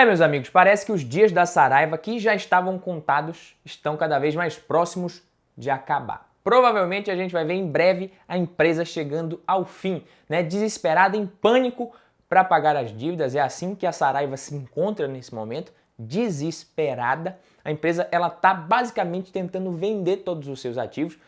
Meus amigos, parece que os dias da Saraiva, que já estavam contados, estão cada vez mais próximos de acabar. Provavelmente a gente vai ver em breve a empresa chegando ao fim, desesperada, em pânico para pagar as dívidas. É assim que a Saraiva se encontra nesse momento, desesperada. A empresa está basicamente tentando vender todos os seus ativos,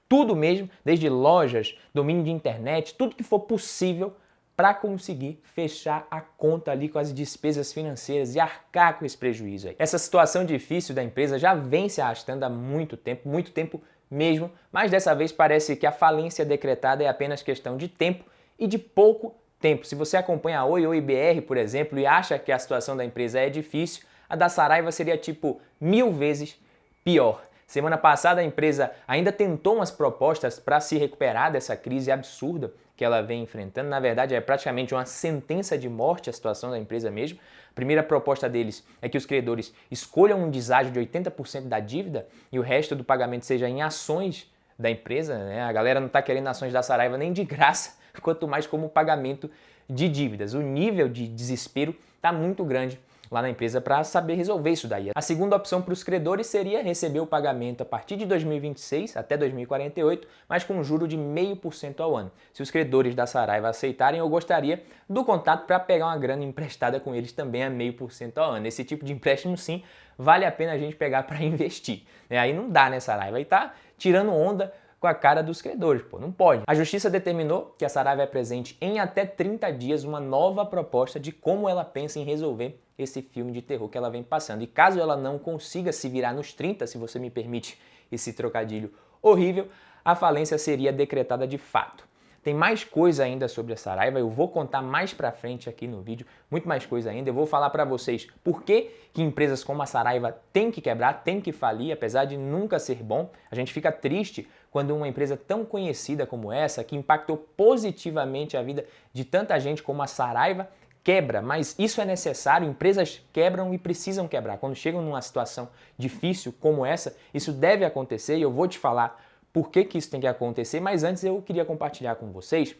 tudo mesmo, desde lojas, domínio de internet, tudo que for possível, para conseguir fechar a conta ali com as despesas financeiras e arcar com esse prejuízo aí. Essa situação difícil da empresa já vem se arrastando há muito tempo mesmo, mas dessa vez parece que a falência decretada é apenas questão de tempo e de pouco tempo. Se você acompanha a Oi BR, por exemplo, e acha que a situação da empresa é difícil, a da Saraiva seria tipo 1000 vezes pior. Semana passada a empresa ainda tentou umas propostas para se recuperar dessa crise absurda que ela vem enfrentando. Na verdade, é praticamente uma sentença de morte a situação da empresa mesmo. A primeira proposta deles é que os credores escolham um deságio de 80% da dívida e o resto do pagamento seja em ações da empresa. A galera não está querendo ações da Saraiva nem de graça, quanto mais como pagamento de dívidas. O nível de desespero está muito grande lá na empresa para saber resolver isso daí. A segunda opção para os credores seria receber o pagamento a partir de 2026 até 2048, mas com um juro de 0,5% ao ano. Se os credores da Saraiva aceitarem, eu gostaria do contato para pegar uma grana emprestada com eles também a 0,5% ao ano. Esse tipo de empréstimo, sim, vale a pena a gente pegar para investir. Aí não dá, né, Saraiva? Aí tá tirando onda com a cara dos credores, não pode. A justiça determinou que a Saraiva apresente em até 30 dias uma nova proposta de como ela pensa em resolver esse filme de terror que ela vem passando. E caso ela não consiga se virar nos 30, se você me permite esse trocadilho horrível, a falência seria decretada de fato. Tem mais coisa ainda sobre a Saraiva, eu vou contar mais pra frente aqui no vídeo, muito mais coisa ainda. Eu vou falar pra vocês por que empresas como a Saraiva têm que quebrar, têm que falir, apesar de nunca ser bom. A gente fica triste quando uma empresa tão conhecida como essa, que impactou positivamente a vida de tanta gente como a Saraiva, quebra, mas isso é necessário, empresas quebram e precisam quebrar. Quando chegam numa situação difícil como essa, isso deve acontecer e eu vou te falar por que isso tem que acontecer, mas antes eu queria compartilhar com vocês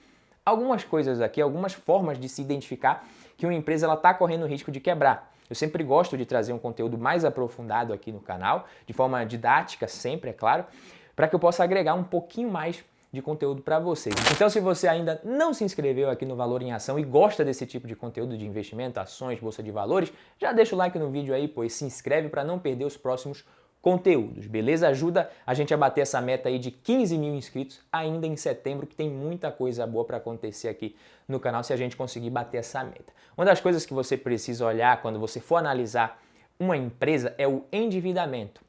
algumas coisas aqui, algumas formas de se identificar que uma empresa está correndo o risco de quebrar. Eu sempre gosto de trazer um conteúdo mais aprofundado aqui no canal, de forma didática sempre, é claro, para que eu possa agregar um pouquinho mais de conteúdo para vocês. Então, se você ainda não se inscreveu aqui no Valor em Ação e gosta desse tipo de conteúdo de investimento, ações, bolsa de valores, já deixa o like no vídeo aí, pois se inscreve para não perder os próximos conteúdos, beleza? Ajuda a gente a bater essa meta aí de 15 mil inscritos ainda em setembro, que tem muita coisa boa para acontecer aqui no canal se a gente conseguir bater essa meta. Uma das coisas que você precisa olhar quando você for analisar uma empresa é o endividamento.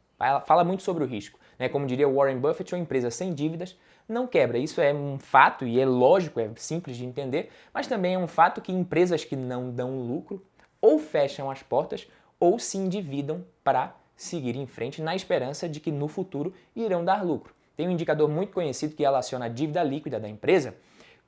Fala muito sobre o risco, Como diria Warren Buffett, uma empresa sem dívidas não quebra. Isso é um fato e é lógico, é simples de entender, mas também é um fato que empresas que não dão lucro ou fecham as portas ou se endividam para seguir em frente na esperança de que no futuro irão dar lucro. Tem um indicador muito conhecido que relaciona a dívida líquida da empresa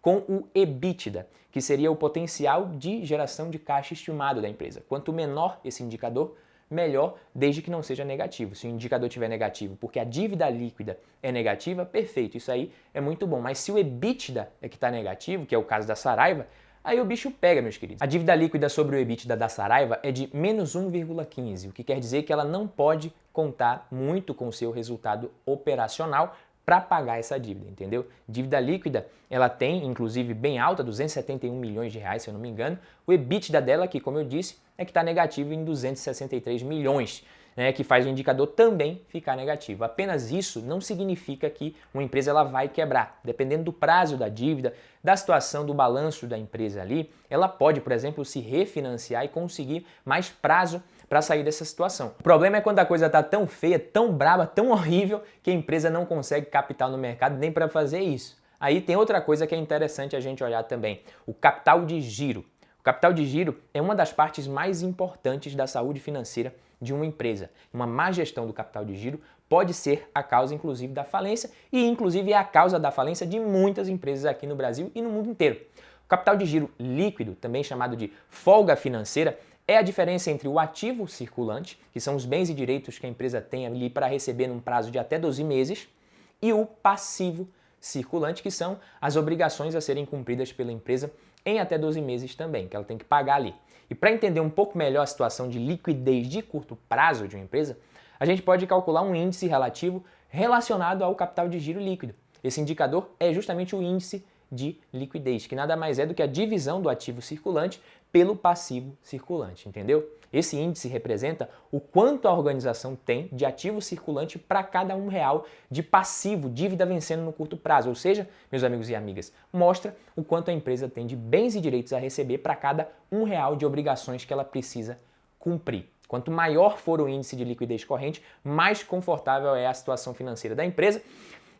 com o EBITDA, que seria o potencial de geração de caixa estimado da empresa. Quanto menor esse indicador, melhor, desde que não seja negativo. Se o indicador estiver negativo porque a dívida líquida é negativa, perfeito, isso aí é muito bom. Mas se o EBITDA é que está negativo, que é o caso da Saraiva, aí o bicho pega, meus queridos. A dívida líquida sobre o EBITDA da Saraiva é de menos 1,15, o que quer dizer que ela não pode contar muito com o seu resultado operacional para pagar essa dívida, entendeu? Dívida líquida, ela tem, inclusive, bem alta, 271 milhões de reais, se eu não me engano. O EBITDA dela, que como eu disse, é que está negativo em 263 milhões, que faz o indicador também ficar negativo. Apenas isso não significa que uma empresa ela vai quebrar. Dependendo do prazo da dívida, da situação do balanço da empresa ali, ela pode, por exemplo, se refinanciar e conseguir mais prazo para sair dessa situação. O problema é quando a coisa está tão feia, tão braba, tão horrível, que a empresa não consegue capital no mercado nem para fazer isso. Aí tem outra coisa que é interessante a gente olhar também, o capital de giro. O capital de giro é uma das partes mais importantes da saúde financeira de uma empresa. Uma má gestão do capital de giro pode ser a causa, inclusive, da falência e, inclusive, é a causa da falência de muitas empresas aqui no Brasil e no mundo inteiro. O capital de giro líquido, também chamado de folga financeira, é a diferença entre o ativo circulante, que são os bens e direitos que a empresa tem ali para receber num prazo de até 12 meses, e o passivo circulante, que são as obrigações a serem cumpridas pela empresa em até 12 meses também, que ela tem que pagar ali. E para entender um pouco melhor a situação de liquidez de curto prazo de uma empresa, a gente pode calcular um índice relativo relacionado ao capital de giro líquido. Esse indicador é justamente o índice de liquidez, que nada mais é do que a divisão do ativo circulante pelo passivo circulante, entendeu? Esse índice representa o quanto a organização tem de ativo circulante para cada R$ 1 de passivo, dívida vencendo no curto prazo. Ou seja, meus amigos e amigas, mostra o quanto a empresa tem de bens e direitos a receber para cada R$ 1 de obrigações que ela precisa cumprir. Quanto maior for o índice de liquidez corrente, mais confortável é a situação financeira da empresa,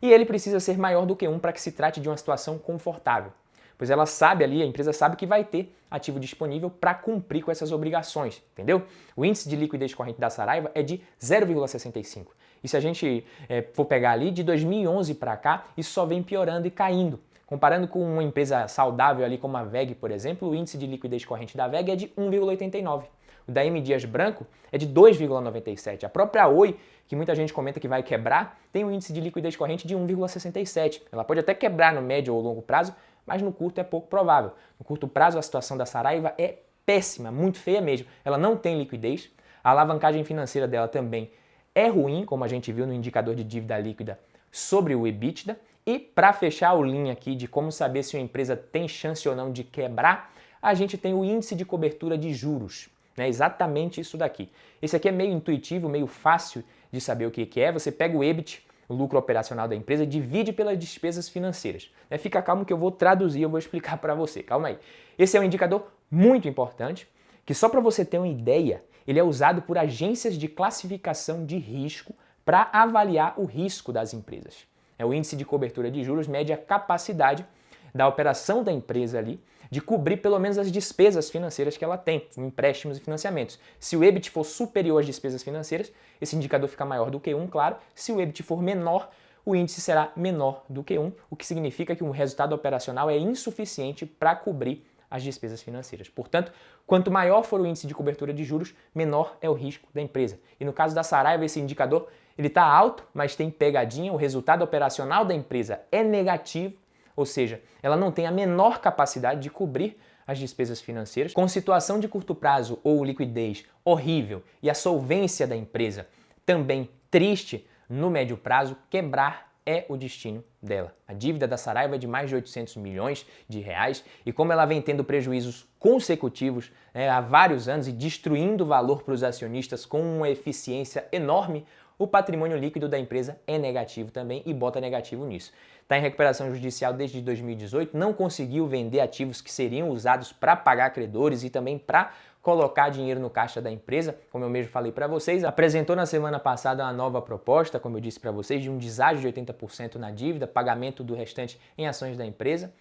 e ele precisa ser maior do que 1 para que se trate de uma situação confortável. Pois ela sabe ali, a empresa sabe que vai ter ativo disponível para cumprir com essas obrigações, entendeu? O índice de liquidez corrente da Saraiva é de 0,65. E se a gente for pegar ali, de 2011 para cá, isso só vem piorando e caindo. Comparando com uma empresa saudável ali como a WEG, por exemplo, o índice de liquidez corrente da WEG é de 1,89. O da M. Dias Branco é de 2,97. A própria Oi, que muita gente comenta que vai quebrar, tem um índice de liquidez corrente de 1,67. Ela pode até quebrar no médio ou longo prazo, mas no curto é pouco provável. No curto prazo, a situação da Saraiva é péssima, muito feia mesmo. Ela não tem liquidez, a alavancagem financeira dela também é ruim, como a gente viu no indicador de dívida líquida sobre o EBITDA. E para fechar o link aqui de como saber se uma empresa tem chance ou não de quebrar, a gente tem o índice de cobertura de juros. É exatamente isso daqui. Esse aqui é meio intuitivo, meio fácil de saber o que é. Você pega o EBIT, o lucro operacional da empresa, divide pelas despesas financeiras. Fica calmo que eu vou traduzir, eu vou explicar para você. Calma aí. Esse é um indicador muito importante, que só para você ter uma ideia, ele é usado por agências de classificação de risco para avaliar o risco das empresas. O índice de cobertura de juros mede a capacidade da operação da empresa ali de cobrir pelo menos as despesas financeiras que ela tem, empréstimos e financiamentos. Se o EBIT for superior às despesas financeiras, esse indicador fica maior do que 1, claro. Se o EBIT for menor, o índice será menor do que 1, o que significa que o resultado operacional é insuficiente para cobrir as despesas financeiras. Portanto, quanto maior for o índice de cobertura de juros, menor é o risco da empresa. E no caso da Saraiva, esse indicador ele está alto, mas tem pegadinha, o resultado operacional da empresa é negativo, ou seja, ela não tem a menor capacidade de cobrir as despesas financeiras. Com situação de curto prazo ou liquidez horrível e a solvência da empresa também triste no médio prazo, quebrar é o destino dela. A dívida da Saraiva é de mais de 800 milhões de reais e como ela vem tendo prejuízos consecutivos há vários anos e destruindo valor para os acionistas com uma eficiência enorme, o patrimônio líquido da empresa é negativo também e bota negativo nisso. Está em recuperação judicial desde 2018, não conseguiu vender ativos que seriam usados para pagar credores e também para colocar dinheiro no caixa da empresa, como eu mesmo falei para vocês. Apresentou na semana passada uma nova proposta, como eu disse para vocês, de um deságio de 80% na dívida, pagamento do restante em ações da empresa,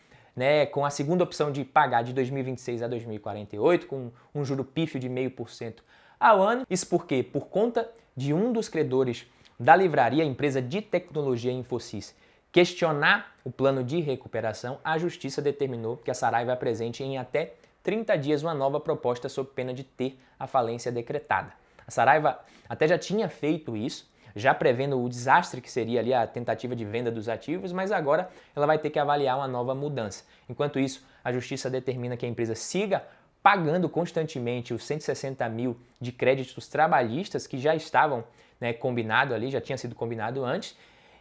com a segunda opção de pagar de 2026 a 2048, com um juro pífio de 0,5% ao ano. Isso por quê? Por conta de um dos credores da livraria, a empresa de tecnologia Infosys, questionar o plano de recuperação, a justiça determinou que a Saraiva apresente em até 30 dias uma nova proposta sob pena de ter a falência decretada. A Saraiva até já tinha feito isso, já prevendo o desastre que seria ali a tentativa de venda dos ativos, mas agora ela vai ter que avaliar uma nova mudança. Enquanto isso, a justiça determina que a empresa siga pagando constantemente os 160 mil de créditos trabalhistas que já estavam combinado ali, já tinha sido combinado antes,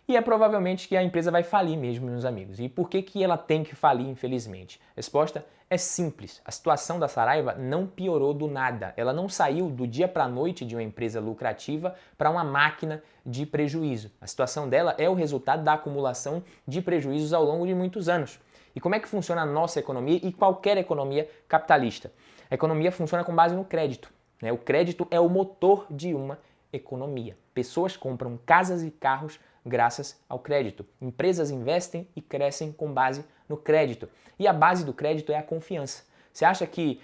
e é provavelmente que a empresa vai falir mesmo, meus amigos. E por que ela tem que falir, infelizmente? A resposta é simples. A situação da Saraiva não piorou do nada. Ela não saiu do dia para a noite de uma empresa lucrativa para uma máquina de prejuízo. A situação dela é o resultado da acumulação de prejuízos ao longo de muitos anos. E como é que funciona a nossa economia e qualquer economia capitalista? A economia funciona com base no crédito. O crédito é o motor de uma economia. Pessoas compram casas e carros graças ao crédito. Empresas investem e crescem com base no crédito. E a base do crédito é a confiança. Você acha que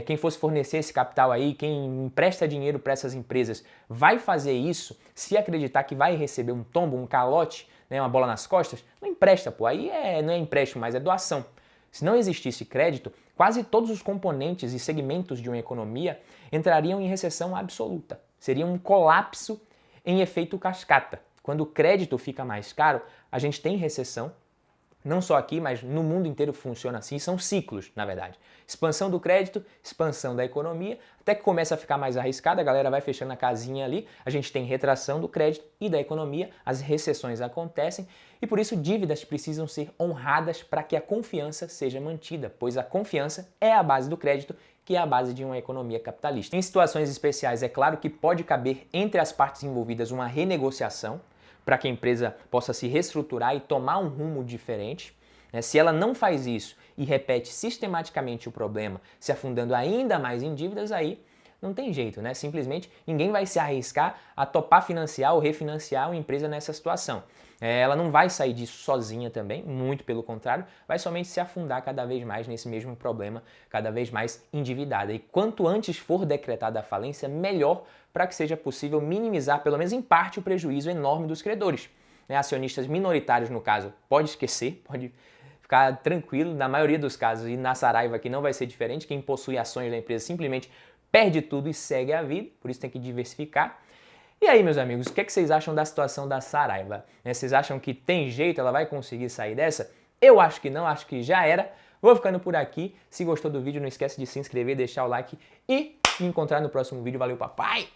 quem fosse fornecer esse capital aí, quem empresta dinheiro para essas empresas, vai fazer isso se acreditar que vai receber um tombo, um calote, uma bola nas costas? Não empresta, pô. Aí não é empréstimo, mas é doação. Se não existisse crédito, quase todos os componentes e segmentos de uma economia entrariam em recessão absoluta. Seria um colapso em efeito cascata. Quando o crédito fica mais caro, a gente tem recessão Não só aqui, mas no mundo inteiro funciona assim, são ciclos, na verdade. Expansão do crédito, expansão da economia, até que começa a ficar mais arriscado, a galera vai fechando a casinha ali, a gente tem retração do crédito e da economia, as recessões acontecem e por isso dívidas precisam ser honradas para que a confiança seja mantida, pois a confiança é a base do crédito, que é a base de uma economia capitalista. Em situações especiais, é claro que pode caber entre as partes envolvidas uma renegociação, para que a empresa possa se reestruturar e tomar um rumo diferente. Se ela não faz isso e repete sistematicamente o problema, se afundando ainda mais em dívidas, aí não tem jeito, né? Simplesmente ninguém vai se arriscar a topar financiar ou refinanciar uma empresa nessa situação. Ela não vai sair disso sozinha também, muito pelo contrário, vai somente se afundar cada vez mais nesse mesmo problema, cada vez mais endividada. E quanto antes for decretada a falência, melhor para que seja possível minimizar, pelo menos em parte, o prejuízo enorme dos credores. Acionistas minoritários, no caso, pode esquecer, pode ficar tranquilo, na maioria dos casos, e na Saraiva aqui não vai ser diferente, quem possui ações da empresa simplesmente perde tudo e segue a vida, por isso tem que diversificar. E aí, meus amigos, o que vocês acham da situação da Saraiva? Vocês acham que tem jeito, ela vai conseguir sair dessa? Eu acho que não, acho que já era. Vou ficando por aqui. Se gostou do vídeo, não esquece de se inscrever, deixar o like e me encontrar no próximo vídeo. Valeu, papai!